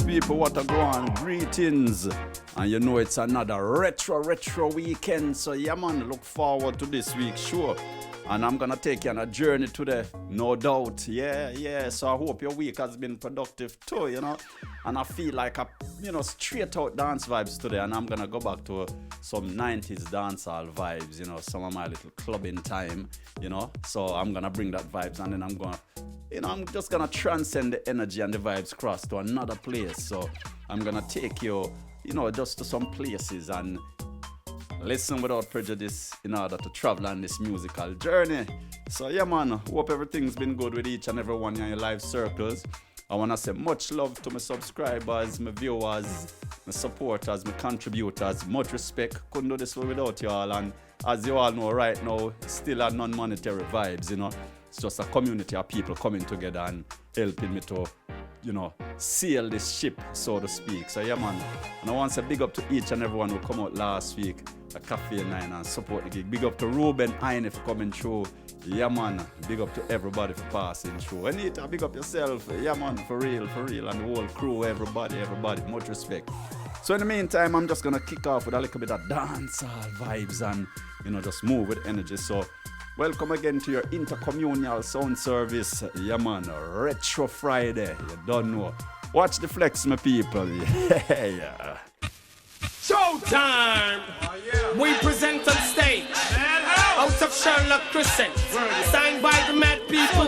People, what a go on, greetings, and you know it's another retro weekend, so yeah man, look forward to this week, sure, and I'm gonna take you on a journey today, no doubt, yeah, so I hope your week has been productive too, you know, and I feel like straight out dance vibes today, and I'm gonna go back to some 90s dancehall vibes, you know, some of my little clubbing time, you know, so I'm gonna bring that vibes, and then I'm just gonna transcend the energy and the vibes cross to another place. So I'm gonna take you, just to some places and listen without prejudice in order to travel on this musical journey. So yeah man, hope everything's been good with each and every one in your live circles. I wanna say much love to my subscribers, my viewers, my supporters, my contributors, much respect. Couldn't do this without you all, and as you all know right now, still a non-monetary vibes, you know. It's just a community of people coming together and helping me to, sail this ship, so to speak. So yeah, man. And I want to say big up to each and everyone who come out last week at Cafe 9 and support the gig. Big up to Ruben Eine for coming through. Yeah, man. Big up to everybody for passing through. Anita, big up yourself. Yeah, man. For real. And the whole crew, everybody. Much respect. So in the meantime, I'm just going to kick off with a little bit of dancehall vibes and, just move with energy. So welcome again to your intercommunal sound service. Yeah, man. Retro Friday. You don't know. Watch the flex, my people. Yeah. Showtime! Oh, yeah. We present on stage out of Sherlock Crescent, signed by the mad people,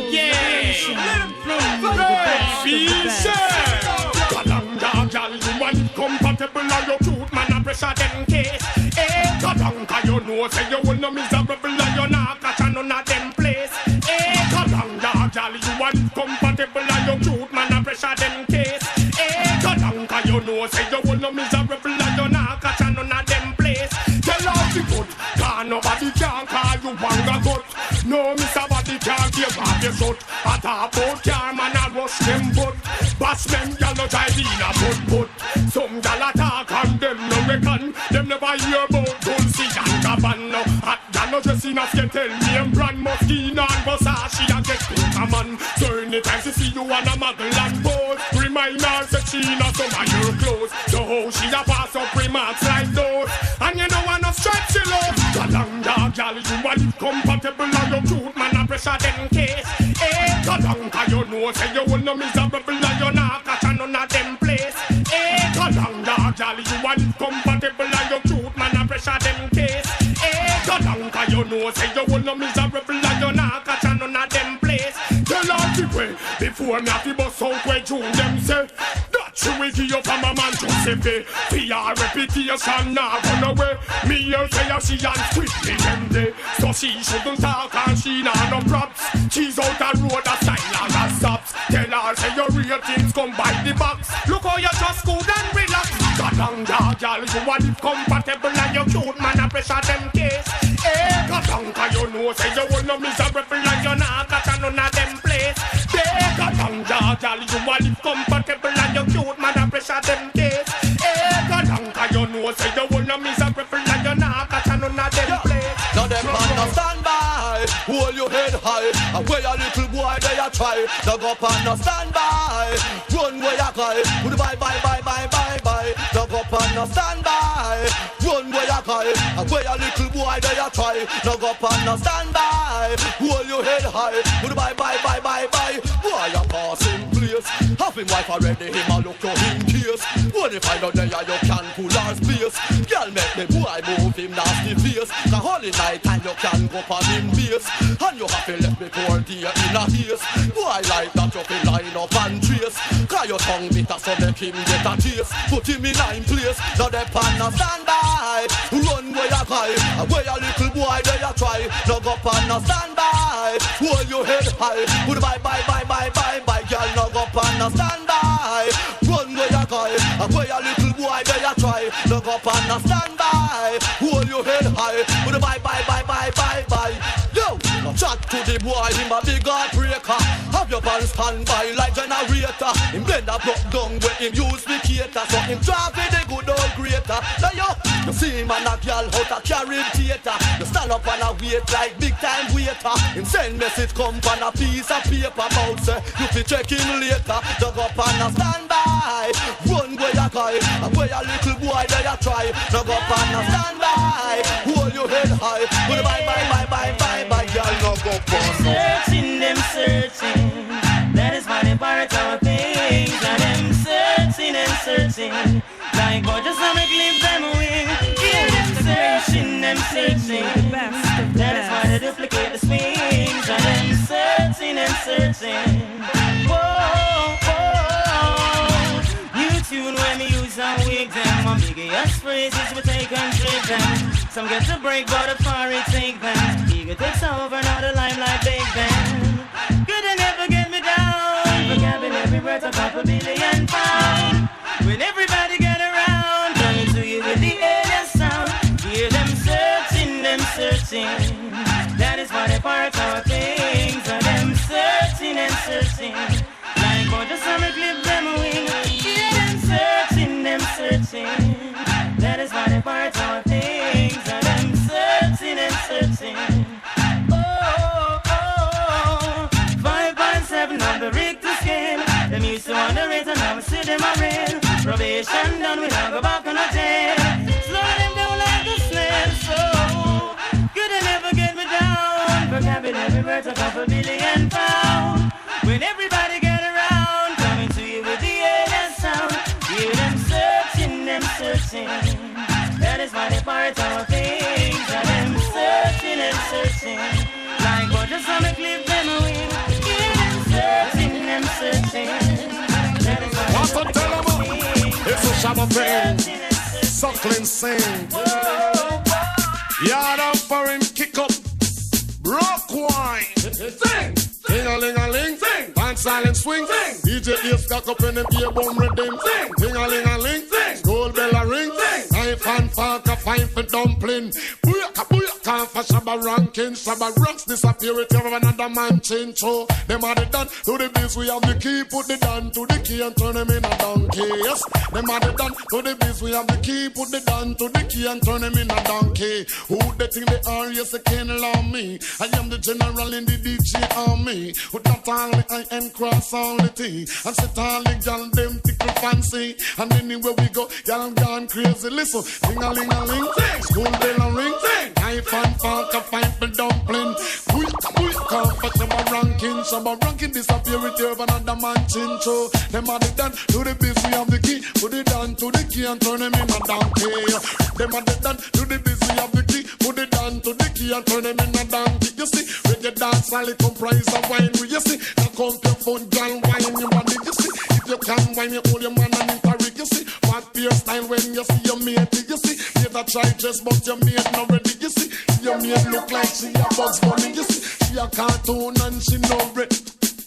Galang Yah Gal, you want compatible and your cute man a pressure them case. Galang, you know say you will no miserable and you not catch none of them place. Galang Yah Gal, you want compatible and your cute man a pressure them case. Galang, you know say you will no miserable and you not catch none of them place. Tell all the good, cause nobody can call you wanga good. No, Mr. Body can't give up your shot. I talk about car man a rush them foot. Bash them y'all no drive in a put. Some y'all attack and them no reckon. Them never hear about Dulcie and Gabbana. Hot y'all no dress enough to tell me and brand Moschino and Versace and get Koukoun. So anytime she see you on a motherland boat, remind her that she not some of your clothes. So how she a pass up remarks like those. And you know one of stripes she love. Galang Yah Gal, you want it compatible and your cute man a pressure them case. Galang, you know say you will no miserable and you not catch none of them place. Galang Yah Gal, you want it compatible and your cute man a pressure them case. Galang, you know say you will no miserable and you not catch none of them place. Tell all the way before me have to bust out where June them say. She will give you from a man Giuseppe. For your reputation now run away. Me here say how she and quickly them day. So she shouldn't talk and she not no props. She's out the road a silent as stops. Tell her say your real things come by the box. Look how you just good and relax. Galang Yah Gal, you want it compatible and your cute man a pressure them case. Galang, you know say you will no miserable and you not catch none of them place. Galang Yah Gal, you want it compatible and your cute man a pressure them case. Galang, you know say you will no miserable and you not catch none of them place. Now them man no stand by, hold your head high. And where a little boy they a try. Now go up and no stand by, run where you cry. Put bye. Now go up and no stand by, run where you cry. And where a little boy they a try. Now go up and no stand by, hold your head high. Put bye. Boy a passing place. Have him wife already, him a look to him case. When you find out there you can pull our space. Girl make the boy move him nasty face. The holy night and you can go on him base. And you have to let me pour dear in a haze. Boy like that you can line up and trace. Cause your tongue bitter so make him get a taste. Put him in line place. Now they pan and stand by. Run where you cry. And where a little boy they a try. Now go up and stand by. Hold your head high. Put bye. Girl now go up and stand by. Run where you cry. And where a little boy they a try. Now go up and stand by. Hold your head high. Put bye. Yo, now chat to the boy, him a big heartbreaker. Have your up and stand by like generator. Him blend a broke down when him use the cater. So him drive with the good old greater. Now you see him and a girl out a carry theater. You stand up and a wait like big time waiter. Him send message come on a piece of paper. About say you fi check him later. Dug up and a stand by. Run where you cry. And where a little boy there you try. Dug up and a stand by. Hold your head high. Bye bye, girl, no go for. Searching, them searching. That is why they part our things. And them searching and searching. Like God just wanna clip them away. Yeah, them searching, them searching. That is why they duplicate the swings. And them searching and searching. Whoa, whoa. New tune when we use and wig them. My biggest phrases we take and trick them. Some get to break, but a far it take them. Ego takes over, now the limelight big them. Good and never get me down. Vocabulary worth a couple billion pounds. When everybody get around, coming to you with the alien sound. Hear them searching, them searching. That is why they part our things. And them searching and searching. Like God just wanna clip them away. Hear them searching, them searching. That is why they part our things. And them searching and searching. Oh, oh, 5.7 on the Richter scale. Them used to underrate and now we see them a rail. Probation done, we don't go back on a jail. Slow them down like a snail. So good and never get me down. Vocabulary worth a couple billion pounds. When everybody get around, coming to you with the alien sound. Hear them searching, them searching. That is why they part our things. And them searching and searching. Like God just wanna clip them away. Hear them searching, them searching. That is why What to tell them? It's a Shabba friend. Suckling sing. Yard up for him, kick up. Rock wine. Sing. Ting-a-ling-a-ling. Sing. Dance silent swing. Sing. DJ ears cock up in the beer bomb rhythm. Sing. Ting-a-ling-a-ling. Sing. Gold bell a ring. Sing. Knife and fork a fine for dumpling. Booyaka booyaka for Shabba ranking. Shabba ranks disappear it have another man change. So them are the done to the biz. We have the key. Put the down to the key and turn them in a donkey. Yes. Them are the done to the biz. We have the key. Put the down to the key and turn them in a donkey. Who they think they are? Yes, they can't allow me. I am the general in the DJ army. With that all the I and cross all the T. And set all the gal them tickle fancy. And anywhere we go, gal gone crazy. Listen, ting-a-ling-a-ling, school bell a ring. Knife and fork a fight for dumpling. Booyaka for Shabba ranking. Shabba ranking disappear with you another man chin. So them are the done to the biz. We have the key. Put it down to the key and turn them in a donkey. Them are the done to the biz. We have the key. Put it down to the key and turn them in a donkey. You see, with the dance all it comprise of wine. You see, now come your phone, girl, wine your body. You see, if you can wine, you hold your man and Interet. You see, what your style when you see your mate. You see, you that try dress but your mate not ready. You see, your mate look like she a Bugs Bunny. You see, she a cartoon and she no bread.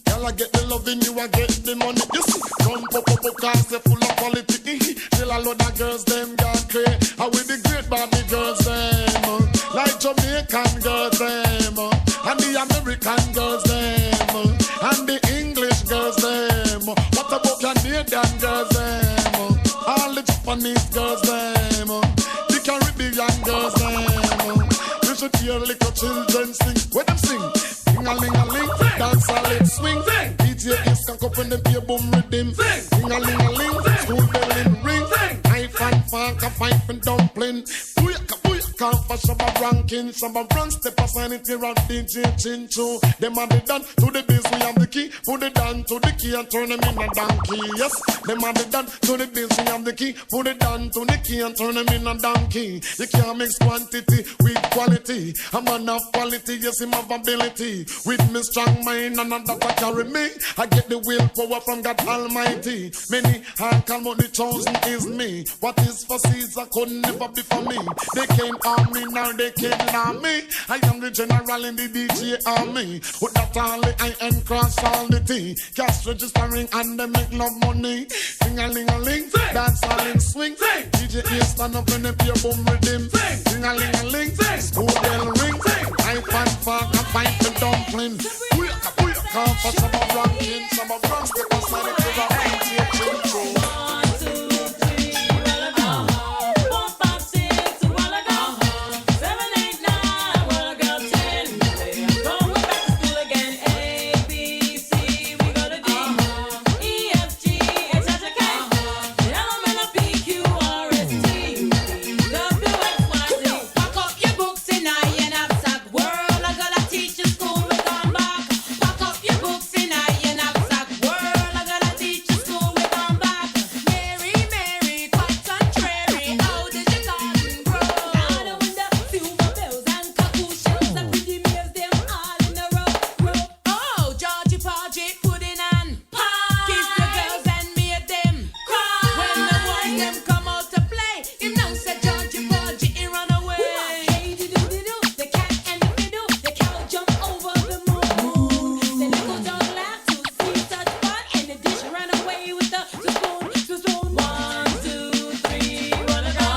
Girl, I get the loving, you I get the money. You see, come pop cars they full of quality. Till a lot of girls them got crazy. How with the great Barbie girls them, like Jamaican girls them, and the American girls them, and the English girls them. What about Canadian girls them? All the Japanese girls them, the Caribbean girls them. You should hear little children sing. When them sing, ting-a-ling-a-ling, dance a lit swing. DJ is cock up when them beer boom rhythm. Ting-a-ling-a-ling, school bell in ring. Knife and fork a fight for dumpling. Booyaka booyaka for Shabba ranking. Shabba run step aside it here at DJ Chincho. Them are the done to the biz. We have the key. Put it down to the key and turn them in a donkey. Yes, them are the done to the biz. We have the key. Put it down to the key and turn them in a donkey. You can't mix quantity with quality. A man of quality, yes, him have ability. With me strong mind and that I carry me. I get the willpower from God Almighty. Many are called, but the chosen is me. What is for Caesar could never be for me. They can't harm me, now they can't harm me. I am the general in the DJ army. With that all the I and cross all the T. Cash registering and they make love money. Ting-a-ling-a-ling, dance all in swing. DJ here stand up when they play boom rhythm. Ting-a-ling-a-ling, School ring, knife and fork and pipe and dumpling. Come for some of ranking, some of ranks, the person it is a fancy. 1, 2, 3, well I go. 4, 5, 6, well I go. 7, 8, 9, well I go. 10, we're going back to school again. A, B, C, we go to D. E, F, G, H, I, J, K. L, M, N, O, P, Q, R, S, T, U, V, W, X, Y, Z. Pack up your books and I and knapsack. World, I gotta teach you school, we gone back. Pack up your books and I and knapsack. World, I gotta teach you school, we gone back. Mary, Mary, quite contrary. How did you garden grow? Down the window, silver bells and cuckoo shells. The pretty maids, them all in a row. Oh, Georgie, Porgy, pudding and pie. Kiss the girls and made them cry. When the boys them come out to play, him now said Georgie, Porgy, he run away. Hey, diddle, the cat and the fiddle, the cow jump over the moon. The little dog laughed to see such fun, and the dish ran away with the spoon. 1, 2, 3, wanna go.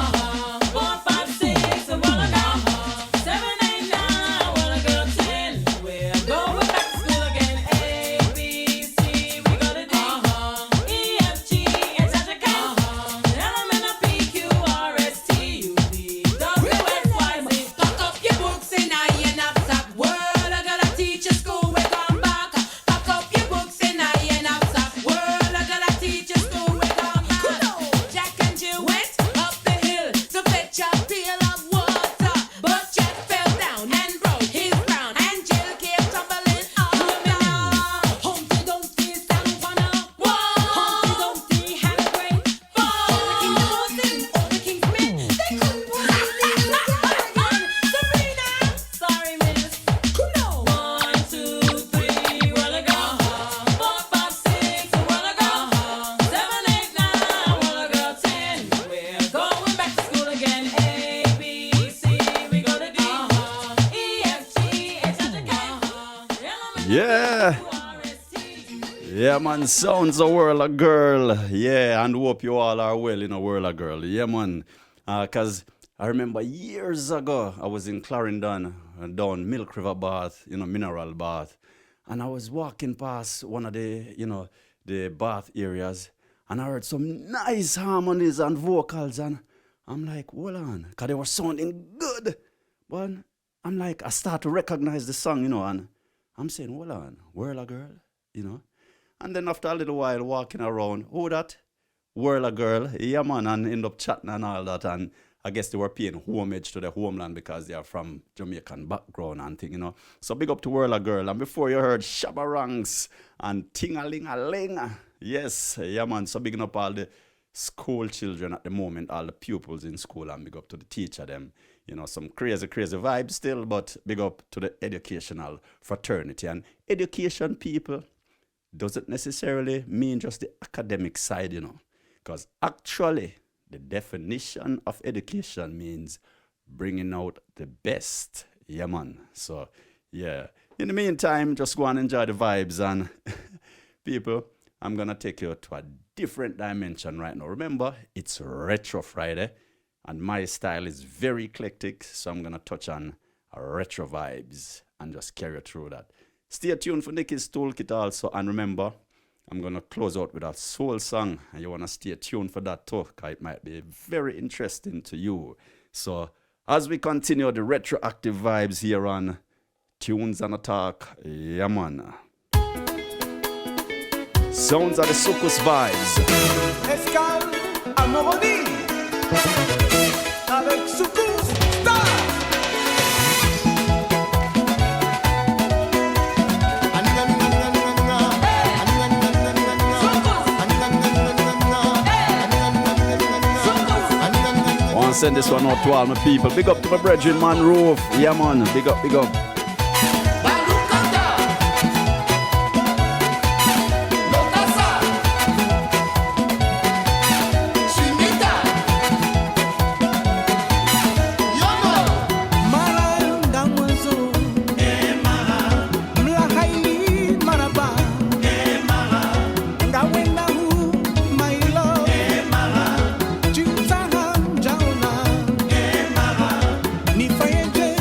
4, 5, 6, wanna go. 7, 8, 9, wanna go. 10, we're going back to school again. A, B, C, we go to D. E, F, G, H, I, J, K. L, M, N, O, P, Q, R, S, T, U, V, W, X, Y, Z. Pack up your books and I and knapsack. World, I gotta teach you school, we gone back. Pack up your books and I and knapsack. World, I gotta teach you school, we gone back. Jack and Jill went up the hill to fetch a pail of water, but Jack fell down and broke his crown, and Jill came tumbling up down. Humpty Dumpty stand on a wall. Humpty Dumpty had a great fall. All the king's horses, all the king's men, they couldn't believe the dragon. Sabrina, sorry miss. 1, 2, 3, well I go. 4, 5, 6, well I go. 7, 8, 9, well I go. 10, we're going back to school again. A, B, C, we go to D. E, F, G, H, I, J, K. Yeah. Yeah, man, sounds a Worl of Girl. Yeah, and hope you all are well in a Worl of Girl. Yeah, man. Because I remember years ago, I was in Clarendon, down Milk River Bath, mineral bath. And I was walking past one of the, the bath areas. And I heard some nice harmonies and vocals. And I'm like, hold on, because they were sounding good. But I'm like, I start to recognize the song, and I'm saying, hold on, Worl of Girl, And then after a little while walking around, who that? Worl of Girl, yeah man, and end up chatting and all that. And I guess they were paying homage to their homeland because they are from Jamaican background and thing, So big up to Worl of Girl. And before you heard Shabba ranks and Ting-a-ling-a-ling. Yes, yeah man, so bigging up all the school children at the moment, all the pupils in school, and big up to the teacher them. Some crazy vibes still, but big up to the educational fraternity. And education, people, doesn't necessarily mean just the academic side, because actually the definition of education means bringing out the best. Yeah, man. So, yeah. In the meantime, just go and enjoy the vibes. And people, I'm going to take you to a different dimension right now. Remember, it's Retro Friday, and my style is very eclectic, so I'm going to touch on retro vibes and just carry you through that. Stay tuned for Nickie's Toolkit also, and remember, I'm going to close out with a soul song, and you want to stay tuned for that too, because it might be very interesting to you. So, as we continue the retroactive vibes here on Tunes and Attack, yeah man. Sounds of the Soukous vibes. Escale à Moroni avec Soukous Star. I want to send this one out to all my people. Big up to my brethren, man, Roof. Yeah, man. Big up, big up. Ni fayeje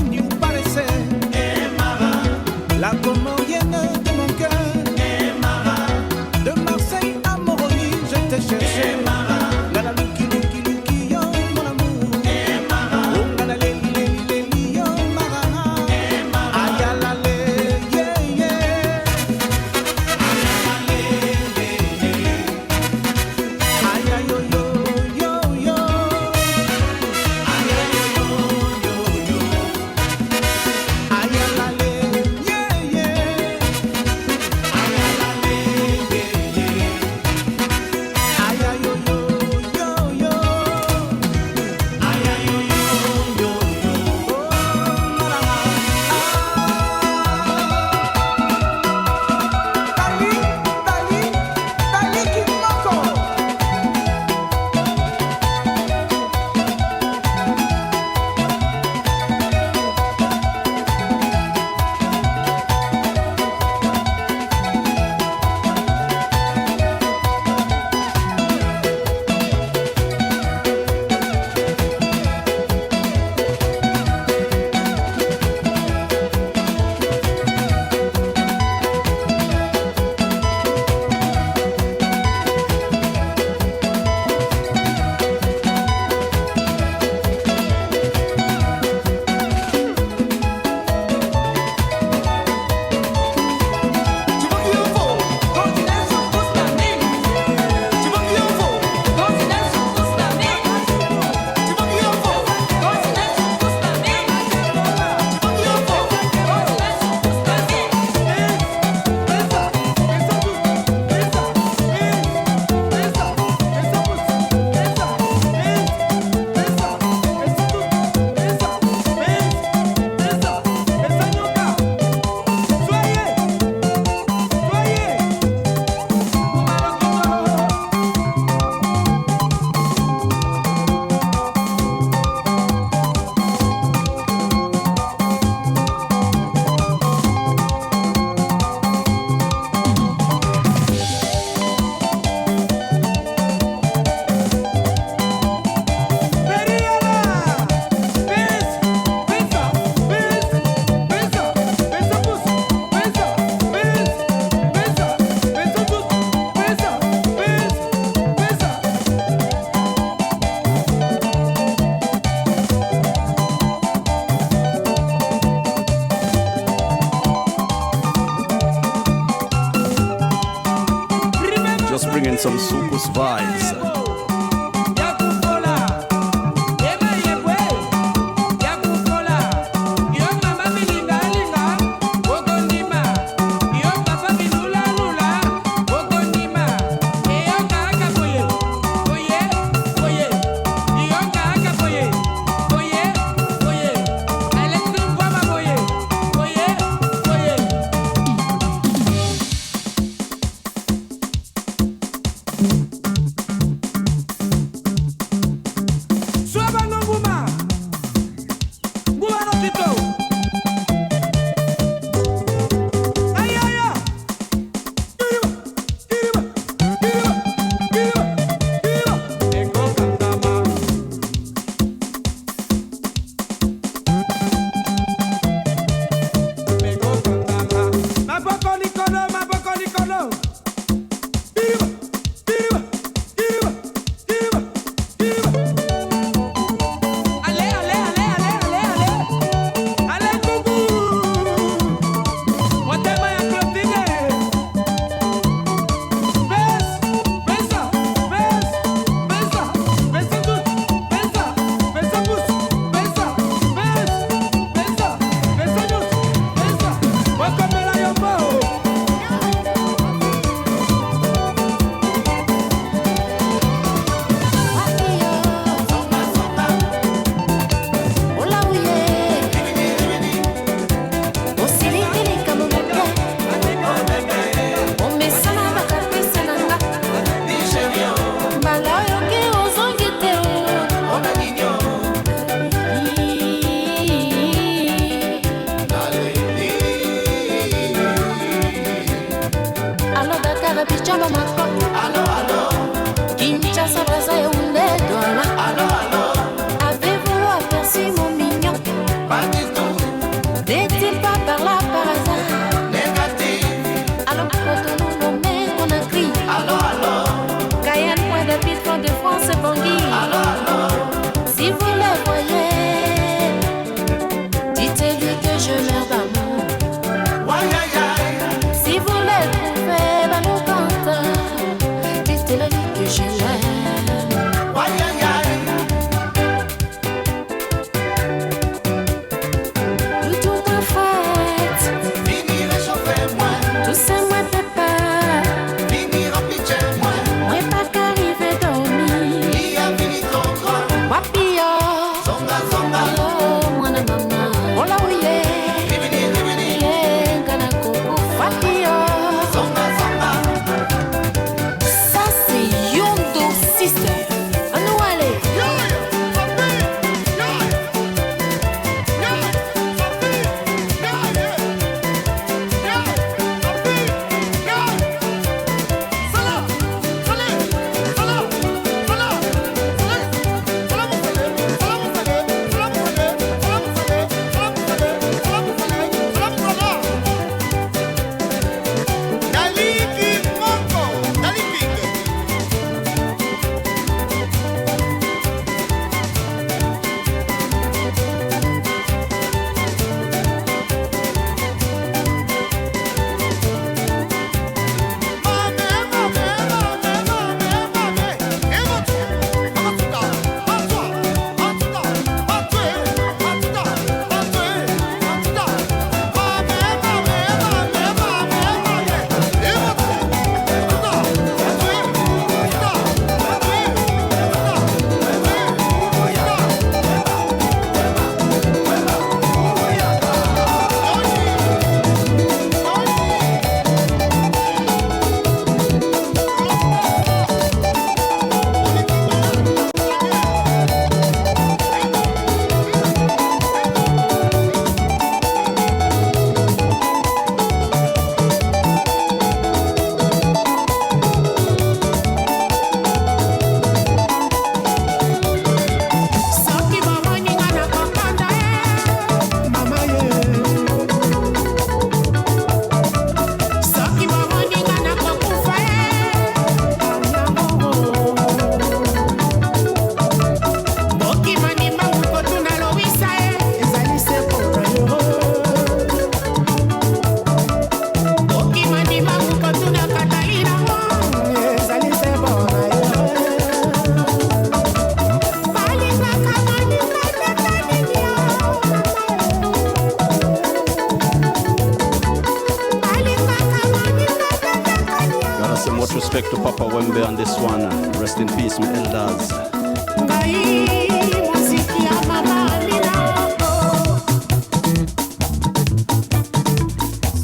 just bringing some Soukous vibes. Just respect to Papa Wemba on this one. Rest in peace, my elders.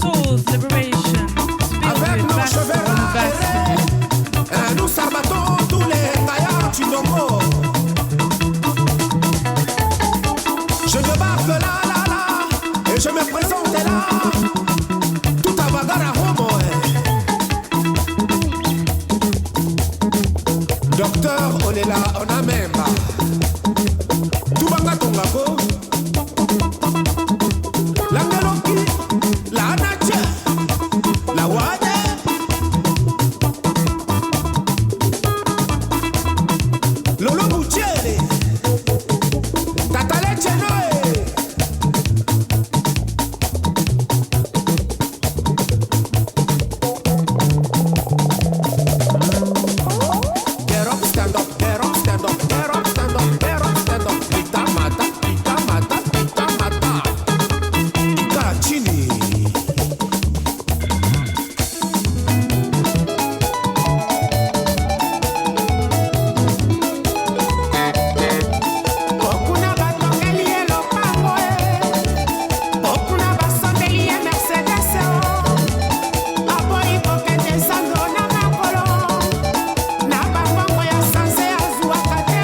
Soul's liberation. Avec nos cheveux rasés, nous sabatons tous les gaillards du Congo. Je débarque là, et je me présente là, tout à bagarre à homo. Docteur, on est là, on a même pas. Tout banga tongako. La Galoki, la Nature, la Wade. Lolo Boutiere, Tatale Chenoe. Get up, stand up, get up, stand up, get up, stand up, get up, stand up. Pita mata, pita mata, pita mata. Ika chini. Okuna batongeli elopango okuna basondeli Mercedes aboyi kokende sando na makolo na bangongo ya sanse azuwaka te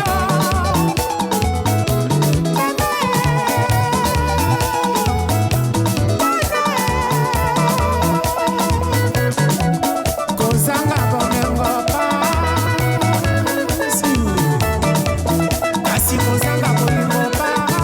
kozanga bomengo pasi kasi kozanga bolingo pasi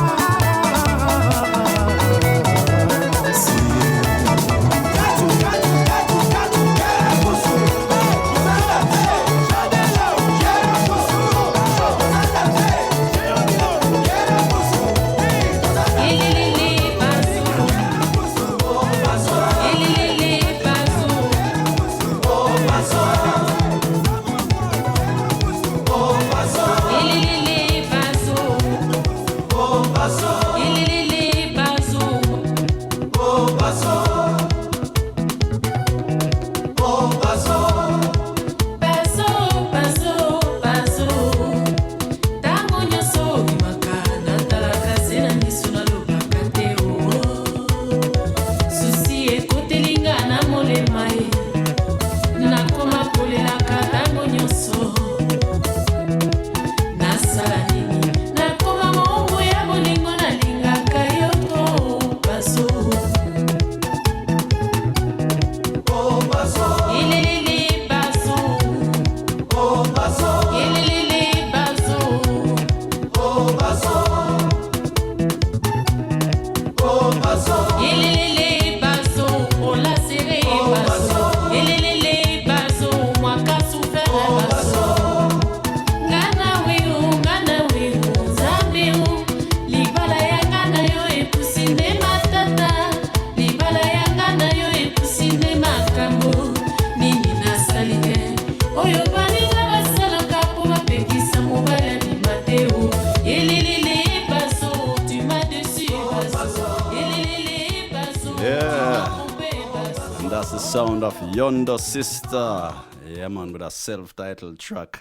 And that's the sound of Yondo Sister. Yeah, man, with a self-titled track.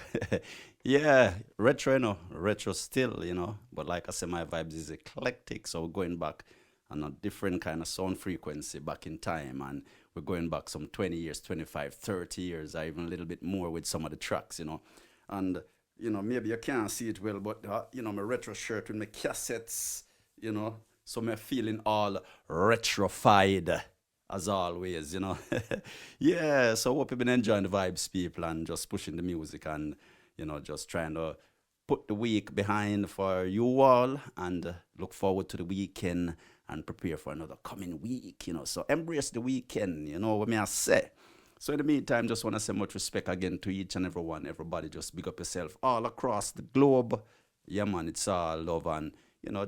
Yeah, retro, retro still, But like I said, my vibes is eclectic, so we're going back on a different kind of sound frequency back in time. And we're going back some 20 years, 25, 30 years, or even a little bit more with some of the tracks, And, maybe you can't see it well, but, my retro shirt with my cassettes, so I'm feeling all retrofied. As always, Yeah, so hope you've been enjoying the vibes, people, and just pushing the music and, just trying to put the week behind for you all and look forward to the weekend and prepare for another coming week, So embrace the weekend, what may I say. So in the meantime, just want to say much respect again to each and everyone, everybody. Just big up yourself all across the globe. Yeah, man, it's all love and,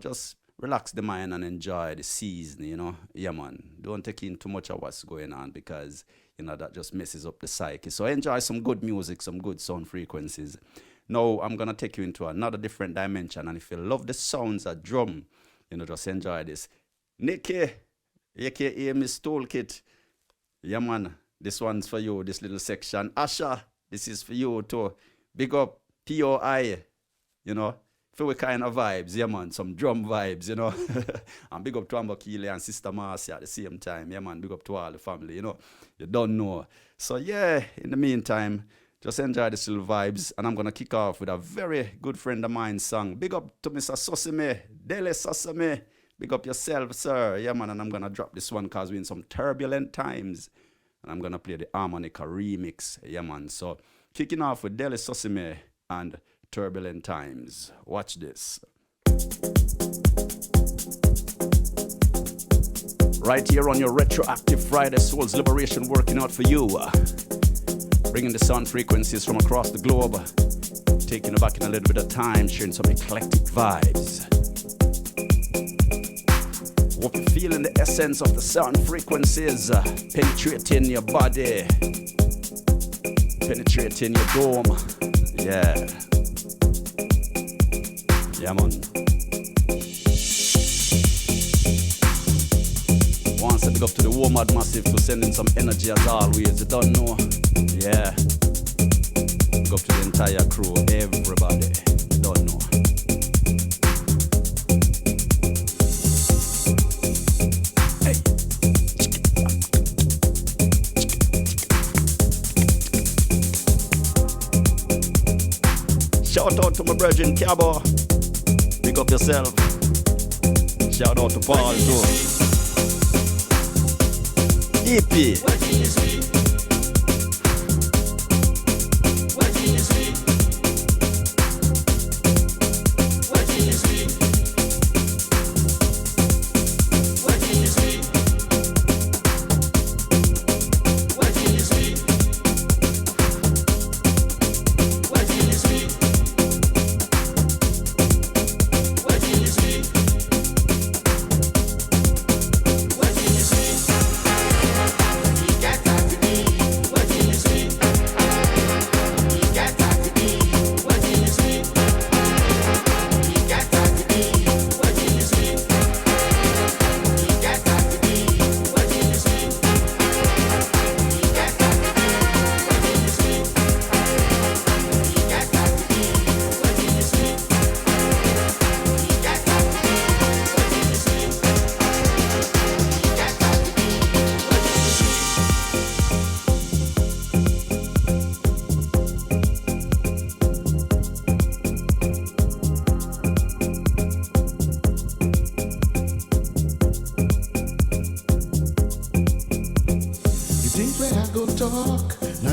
just relax the mind and enjoy the season, Yeah, man. Don't take in too much of what's going on because, that just messes up the psyche. So enjoy some good music, some good sound frequencies. Now, I'm going to take you into another different dimension. And if you love the sounds of drum, just enjoy this. Nickie, a.k.a. Miss Toolkit. Yeah, man. This one's for you, this little section. Asha, this is for you too. Big up POI, you know, for we kind of vibes, yeah man, some drum vibes, you know. And big up to Amber Keeley and Sister Muasi at the same time, yeah man, big up to all the family, you know. You don't know. So yeah, in the meantime, just enjoy the little vibes, and I'm gonna kick off with a very good friend of mine's song. Big up to Mr. Sosime, Dele Sosime. Big up yourself, sir. Yeah man, and I'm gonna drop this one cause we're in some turbulent times. And I'm gonna play the harmonica remix. Yeah man. So kicking off with Dele Sosime and Turbulent Times. Watch this. Right here on your Retroactive Friday Souls Liberation, working out for you. Bringing the sound frequencies from across the globe. Taking you back in a little bit of time, sharing some eclectic vibes. Hope you're feeling the essence of the sound frequencies penetrating your body, penetrating your dome. Yeah. Yeah, man. Once I big up to the Womad Massive for sending some energy as always. You don't know? Yeah. Big up to the entire crew, everybody. You don't know? Shout out to my brethren Cabo. Pick up yourself. Shout out to Paul too. EP.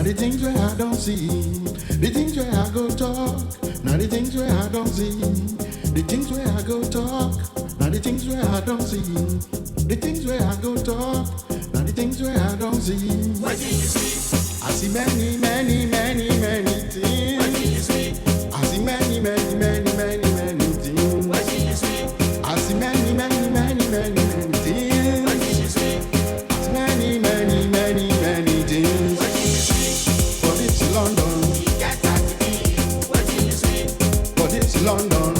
The things where I don't see, the things where I go talk, now the things where I don't see, the things where I go talk, now the things where I don't see, the things where I go talk, now the things where I don't see. What do you see? I see many, many, many, many things. What do you see? I see many, many, many, many, many things. What do you see? I see many, many, many, many, many things. What do you see? I see many, many, many, many things. London, what do you see? For this London,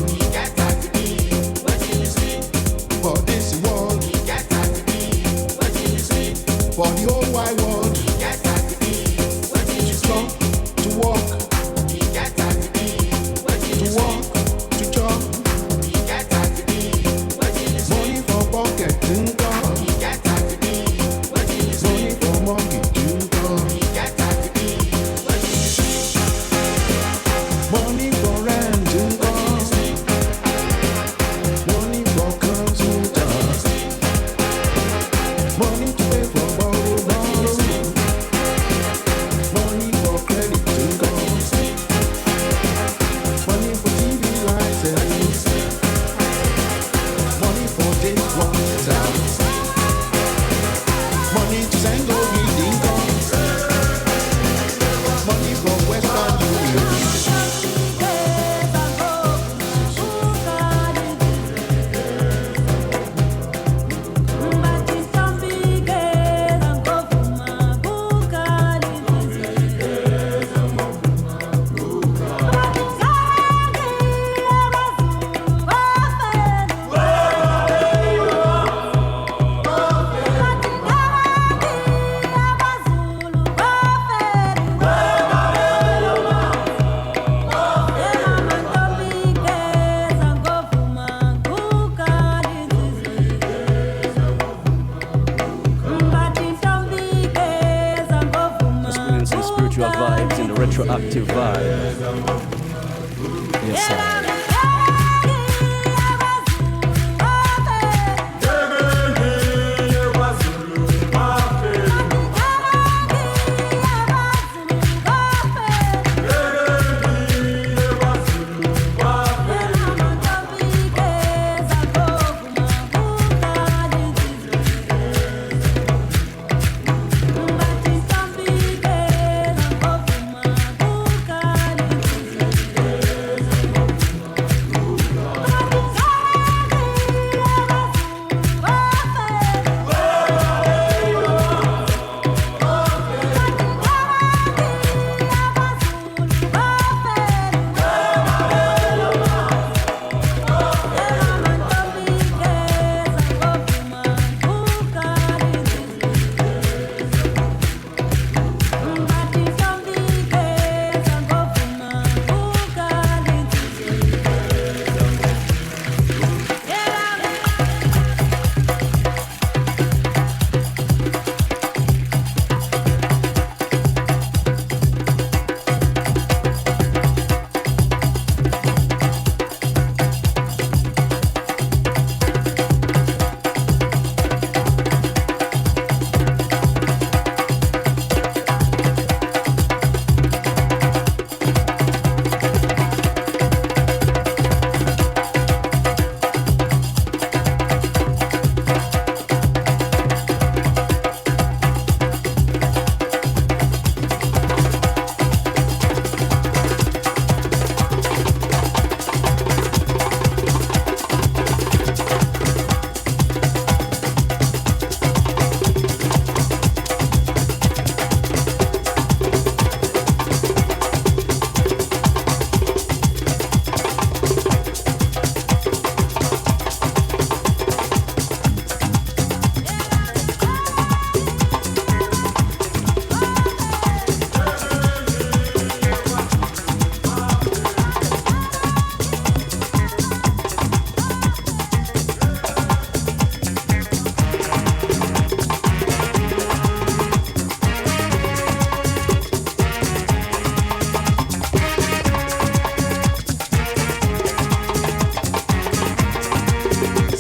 what do you see? For this world, what do you see? For the whole wide world, what do you see? To walk, to walk, to talk, money for pocket, money for mortgage, money for rent, active vibe. Yes, sir.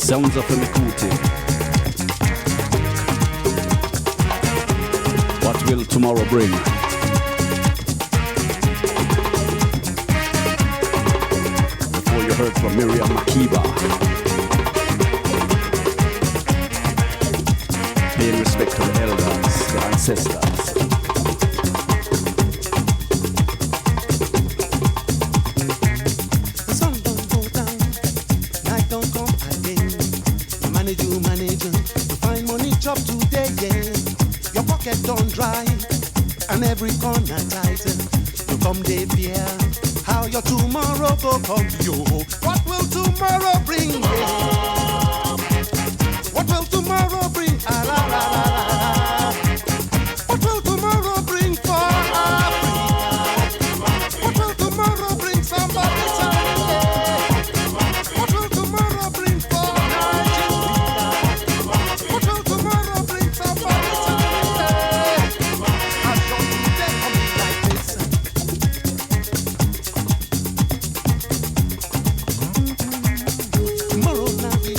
Sounds of Nickie. What will tomorrow bring? Before you heard from Miriam Makeba. Paying respect to the elders, the ancestors. The sun don't go down, night don't come again. You manage, you find money chop today, yeah. Your pocket don't dry, and every corner tight. You come day fear, how your tomorrow go come yo. What will tomorrow bring? What will tomorrow bring? Ah, la, la, la, la. What will tomorrow bring for Africa? What will tomorrow bring somebody tell me? What will tomorrow bring for Nigeria? What will tomorrow bring somebody tell me? As your today coming like this. Tomorrow now be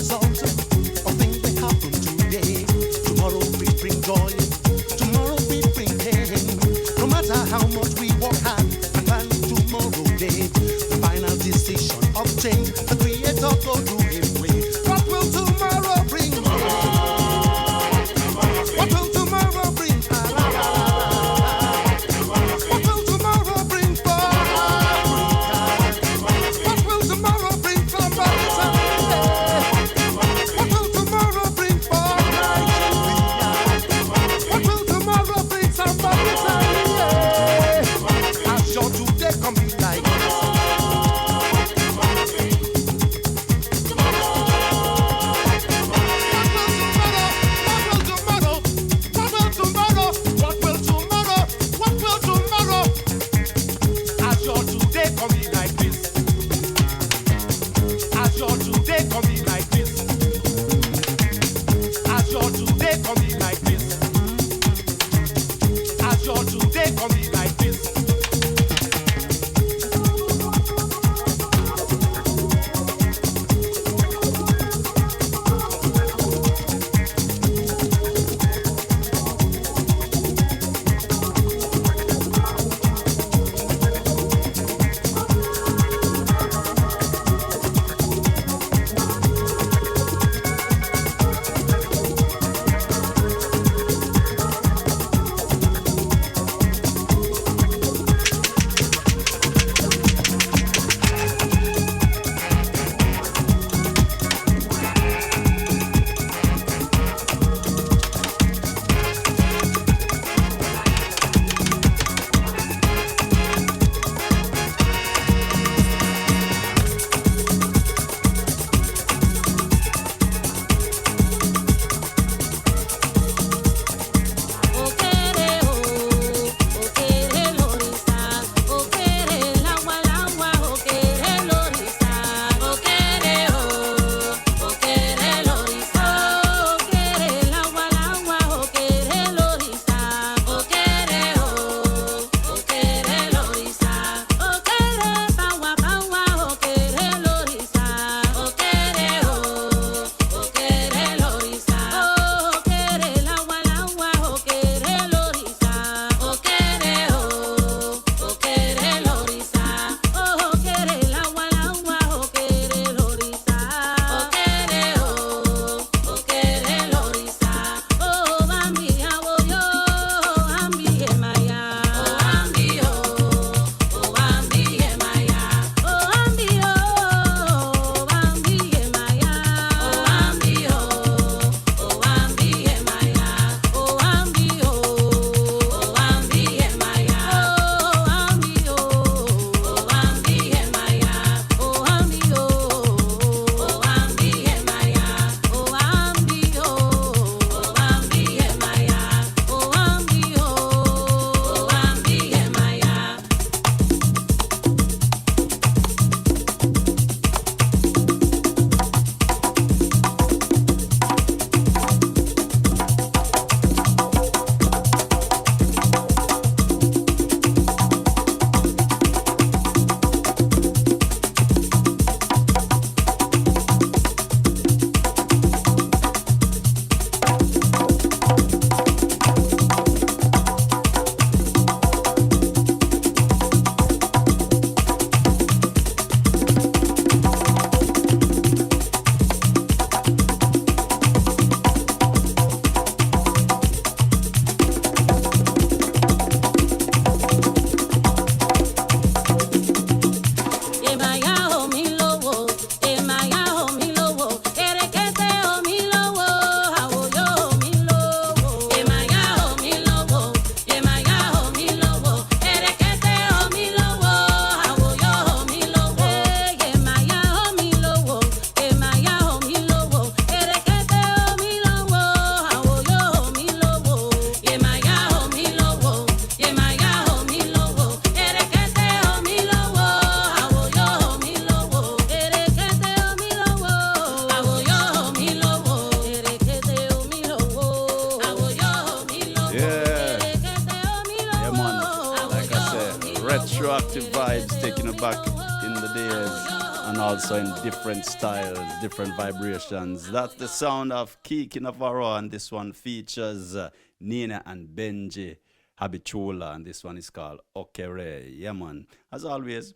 radioactive vibes, taking you back in the days and also in different styles, different vibrations. That's the sound of Kiki Navarro, and this one features Nina and Benji Habitula, and this one is called Okere. Yeah, man. As always,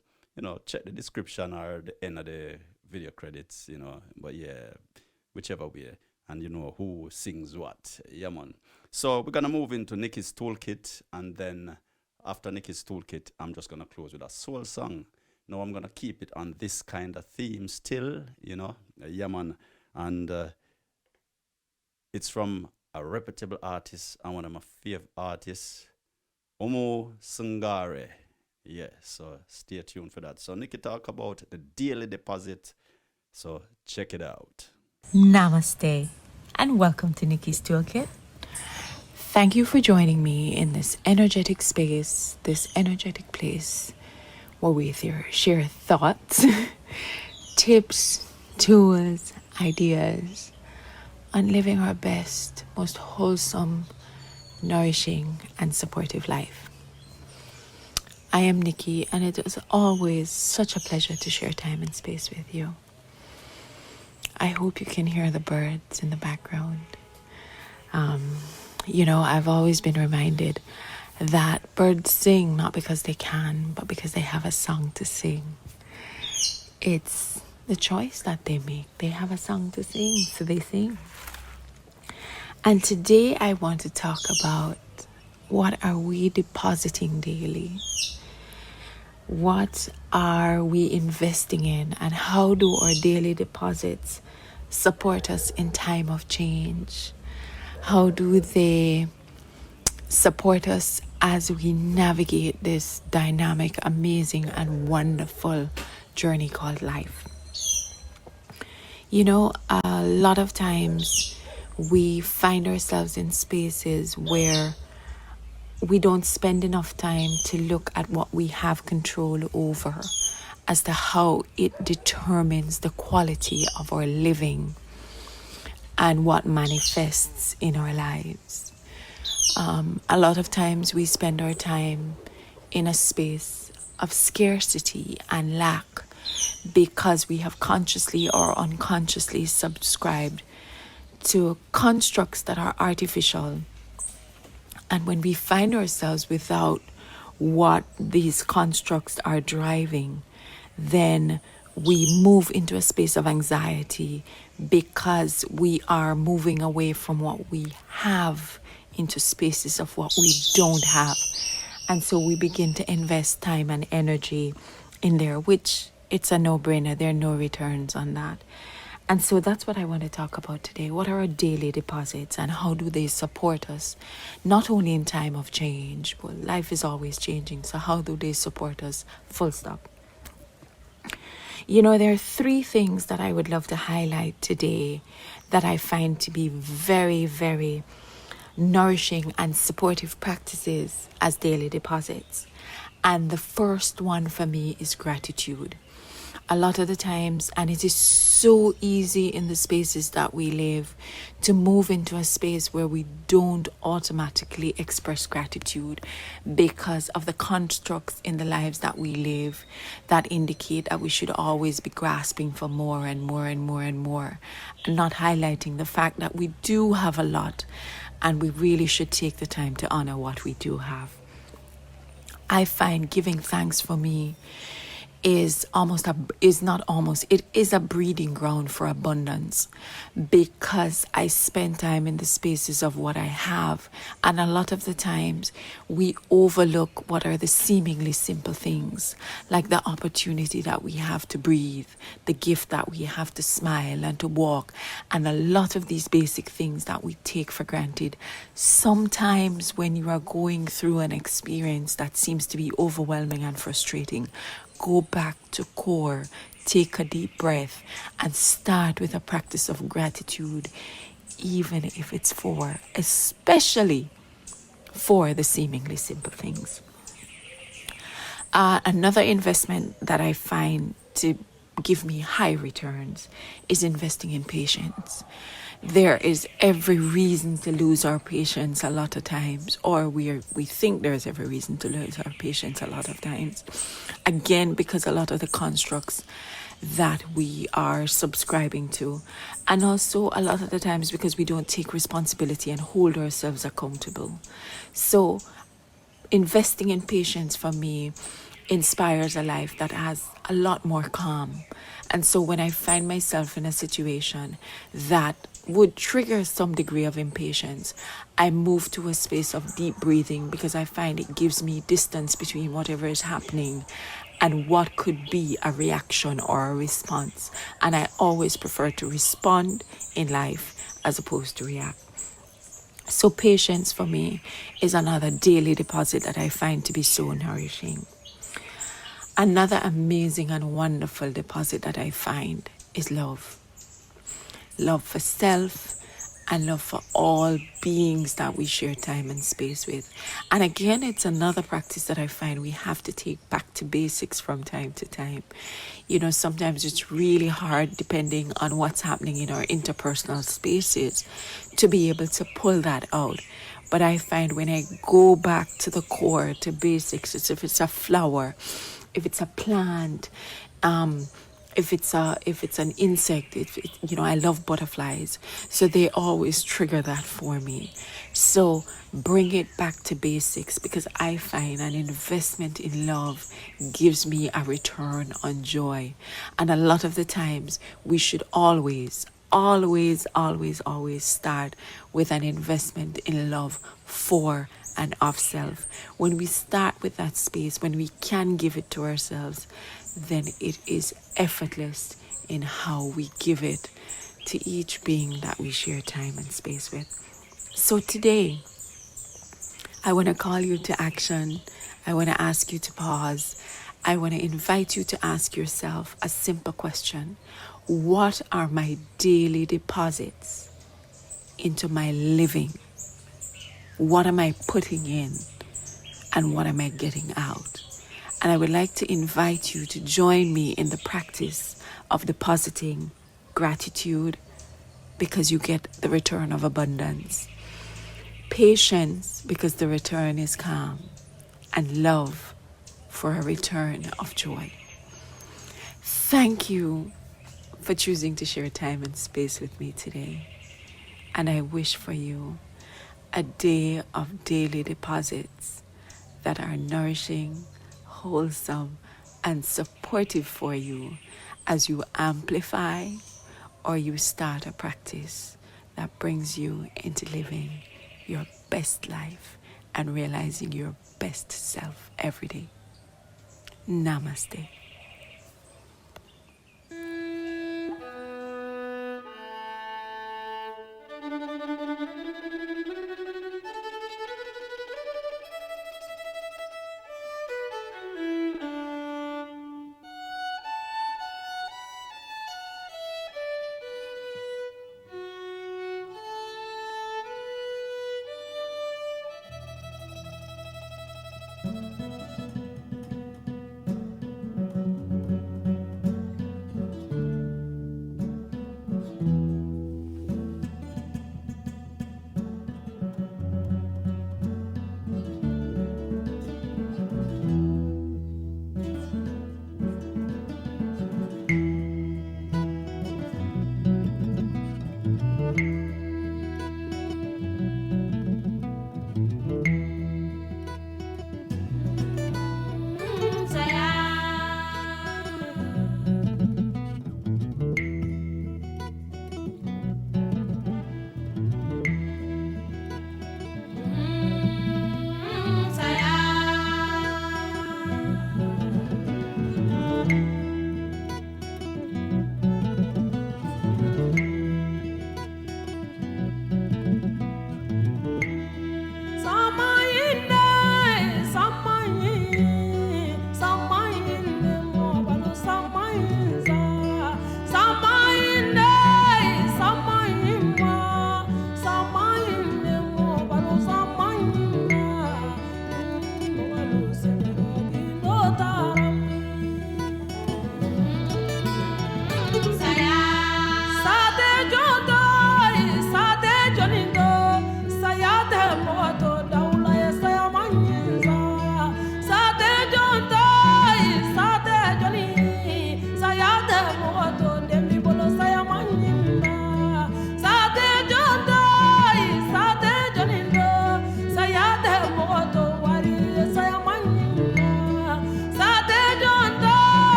check the description or the end of the video credits, but yeah, whichever way, and you know who sings what. Yeah, man. So we're gonna move into Nickie's toolkit, and then after Nickie's toolkit, I'm just gonna close with a soul song. Now I'm gonna keep it on this kind of theme still, yeah, man. And it's from a reputable artist and one of my favorite artists, Omo Sungare. Yeah, so stay tuned for that. So Nickie talk about the daily deposit. So check it out. Namaste and welcome to Nickie's Toolkit. Thank you for joining me in this energetic space, this energetic place where we share thoughts, tips, tools, ideas on living our best, most wholesome, nourishing and supportive life. I am Nickie, and it is always such a pleasure to share time and space with you. I hope you can hear the birds in the background. I've always been reminded that birds sing not because they can, but because they have a song to sing. It's the choice that they make. They have a song to sing, so they sing. And today I want to talk about what are we depositing daily? What are we investing in, and how do our daily deposits support us in time of change? How do they support us as we navigate this dynamic, amazing, and wonderful journey called life? A lot of times we find ourselves in spaces where we don't spend enough time to look at what we have control over as to how it determines the quality of our living and what manifests in our lives. A lot of times we spend our time in a space of scarcity and lack because we have consciously or unconsciously subscribed to constructs that are artificial. And when we find ourselves without what these constructs are driving, then we move into a space of anxiety because we are moving away from what we have into spaces of what we don't have. And so we begin to invest time and energy in there, which it's a no-brainer. There are no returns on that. And so that's what I want to talk about today. What are our daily deposits and how do they support us? Not only in time of change, but life is always changing. So how do they support us? Full stop. There are three things that I would love to highlight today that I find to be very, very nourishing and supportive practices as daily deposits. And the first one for me is gratitude. A lot of the times, and it is so easy in the spaces that we live to move into a space where we don't automatically express gratitude because of the constructs in the lives that we live that indicate that we should always be grasping for more and more and more and more, and not highlighting the fact that we do have a lot and we really should take the time to honor what we do have. I find giving thanks for me is it is a breeding ground for abundance because I spend time in the spaces of what I have, and a lot of the times we overlook what are the seemingly simple things, like the opportunity that we have to breathe, the gift that we have to smile and to walk, and a lot of these basic things that we take for granted. Sometimes when you are going through an experience that seems to be overwhelming and frustrating, go back to core, take a deep breath, and start with a practice of gratitude, even if it's especially for the seemingly simple things. Another investment that I find to give me high returns is investing in patience. There is every reason to lose our patience a lot of times, or we think there's every reason to lose our patience a lot of times. Again, because a lot of the constructs that we are subscribing to, and also a lot of the times because we don't take responsibility and hold ourselves accountable. So investing in patience for me inspires a life that has a lot more calm. And so when I find myself in a situation that would trigger some degree of impatience, I move to a space of deep breathing, because I find it gives me distance between whatever is happening and what could be a reaction or a response. And I always prefer to respond in life as opposed to react. So patience for me is another daily deposit that I find to be so nourishing. Another amazing and wonderful deposit that I find is love. Love for self and love for all beings that we share time and space with. And again, it's another practice that I find we have to take back to basics from time to time. You know, sometimes it's really hard, depending on what's happening in our interpersonal spaces, to be able to pull that out. But I find when I go back to the core, to basics, it's if it's a flower, if it's a plant, if it's an insect, I love butterflies, so they always trigger that for me. So bring it back to basics, because I find an investment in love gives me a return on joy. And a lot of the times we should always start with an investment in love for and of self. When we start with that space, when we can give it to ourselves, then it is effortless in how we give it to each being that we share time and space with. So today, I want to call you to action. I want to ask you to pause. I want to invite you to ask yourself a simple question. What are my daily deposits into my living? What am I putting in? And what am I getting out? And I would like to invite you to join me in the practice of depositing gratitude, because you get the return of abundance. Patience, because the return is calm. And love for a return of joy. Thank you for choosing to share time and space with me today. And I wish for you a day of daily deposits that are nourishing, wholesome, and supportive for you as you amplify or you start a practice that brings you into living your best life and realizing your best self every day. Namaste.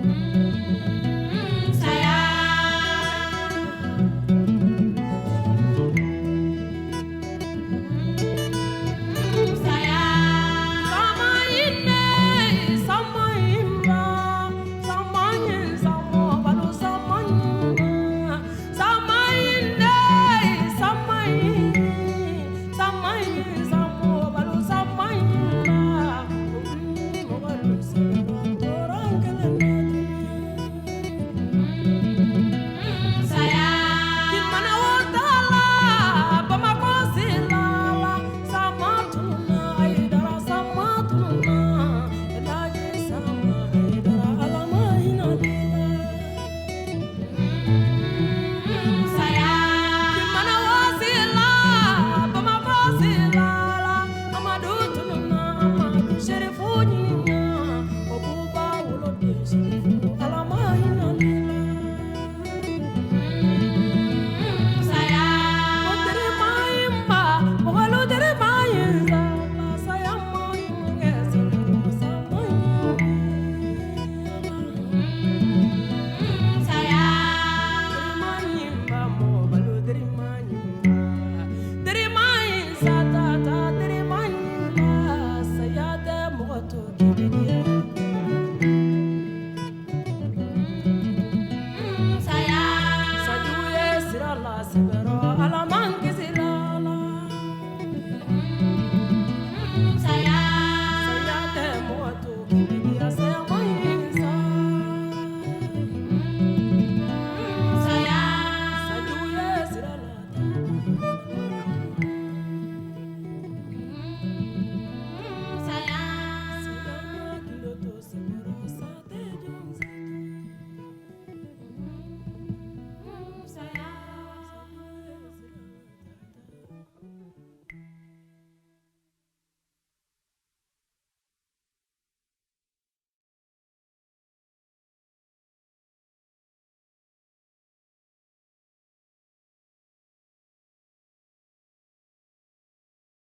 Thank